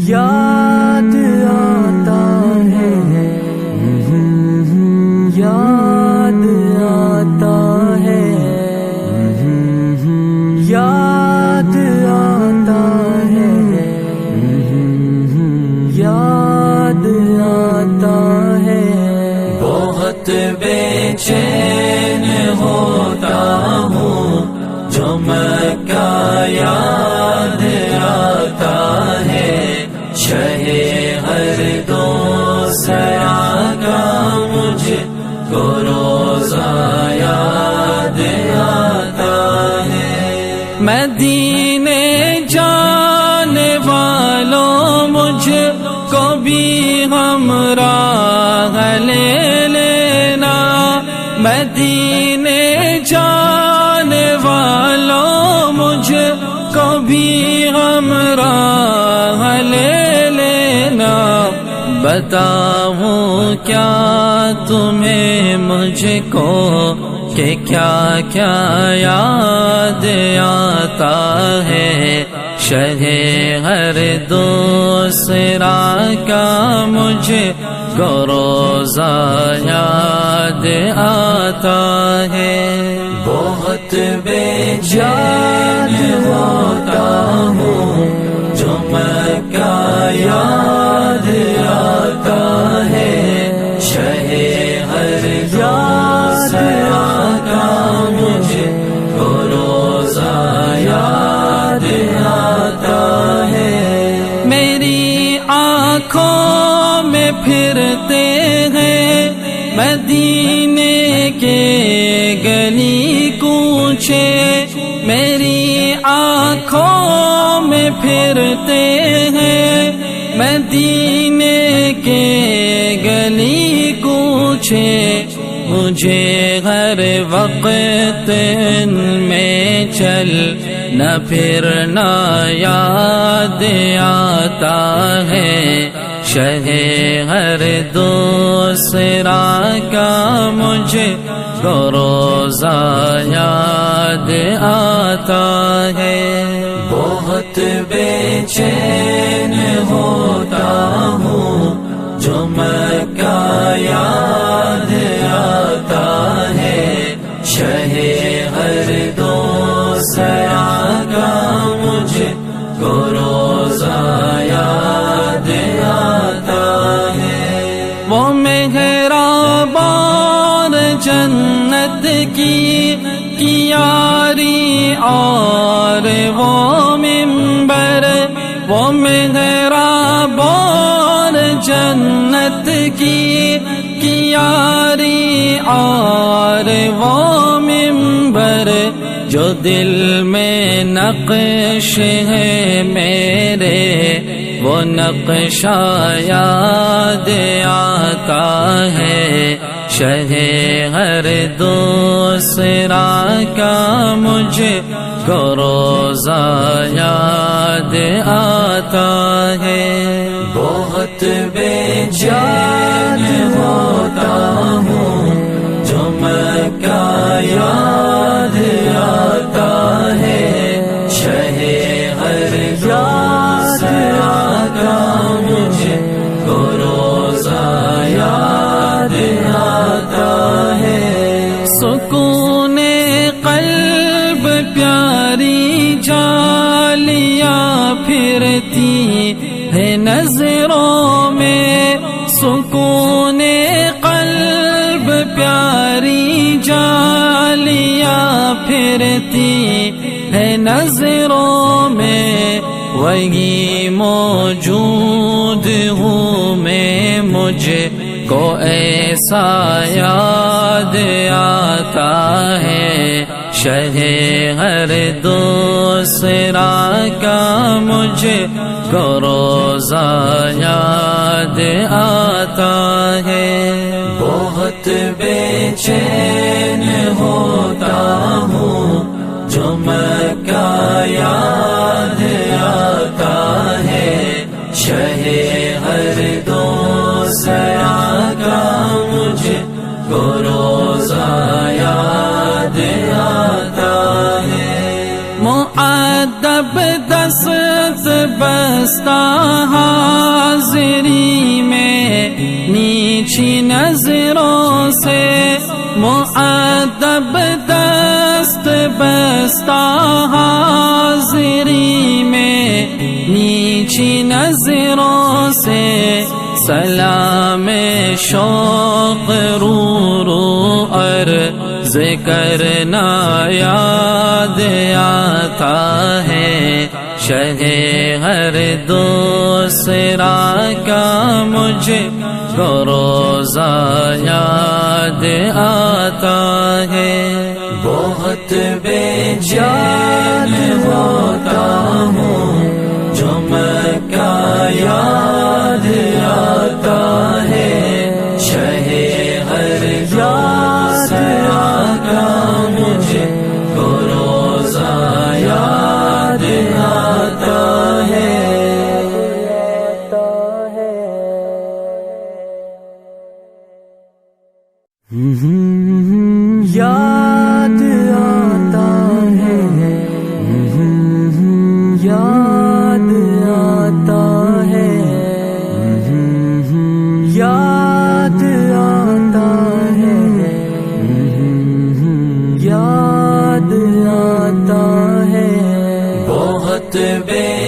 یاد آتا ہے، یاد آتا ہے، یاد آتا ہے، یاد آتا ہے، بہت بے چین ہوتا ہوں جو مکہ یاد آتا ہے، شہ ہر دوسرا کا مجھ کو روزہ یاد آتا ہے، مدینے جانے والوں مجھ کو بھی ہمراہ لے لینا، مدینے جانے والوں مجھ کو بھی ہمراہ لے لینا، بتاؤں کیا تمہیں مجھ کو کہ کیا کیا یاد آتا ہے، شہ ہر دوسرا کا مجھ کو روزہ یاد آتا ہے، بہت بے چین ہوتا ہوں جو مکہ یاد آتا ہے، شہ ہر دوسرا کا مجھ کو روزہ یاد آتا ہے، میری آنکھوں میں پھرتے ہیں مدینے کے گلی کوچے، میری آنکھوں میں پھرتے ہیں مدینے کے گلی کوچے، مجھے ہر وقت ان میں چل نہ پھرنا یاد آتا ہے، شہ ہر دوسرا کا مجھ کو روزہ یاد آتا ہے، بہت بے چین ہوتا ہوں جو مکہ یاد آتا ہے، شہ ہر دوسرا کا مجھ کو روزہ یاد آتا ہے، وہ محراب اور جنت کی کیاری اور وہ منبر، وہ محراب اور جنت کی کیاری اور وہ منبر، جو دل میں نقش ہے میرے وہ نقشہ یاد آتا ہے، شہ ہر دوسرا کا مجھ کو روزہ یاد آتا ہے، بہت بے چین ہوتا ہوں جو مکہ یاد آتا ہے، شہ ہر دوسرا کا مجھ کو روزہ یاد آتا ہے، سکون قلب پیاری جالیاں پھرتی ہے نظروں میں، سکون قلب پیاری جالیاں پھرتی ہے نظروں میں، وہی موجود ہوں میں مجھ کو ایسا یاد آتا ہے، شہ ہر دوسرا کا مجھ کو روزہ یاد آتا ہے، بہت بے چین ہوتا ہوں جو مکہ یاد آتا ہے، شہ ہر دوسرا کا مجھ کو روزہ یاد آتا ہے، مؤدب دست بستہ حاضری میں نیچی نظروں سے مؤدب دست بستہ حاضری میں نیچی نظروں سے سلام شوق رو رو عرض کرنا یاد آتا ہے شہ ہر دوسرا کا مجھ کو روزہ یاد آتا ہے بہت بے چین ہوتا ہوں جو مکہ یاد آتا ہے شہ ہر دوسرا کا مجھ کو روزہ یاد آتا ہے یاد آتا ہے یاد آتا ہے یاد آتا ہے یاد آتا ہے بہت بے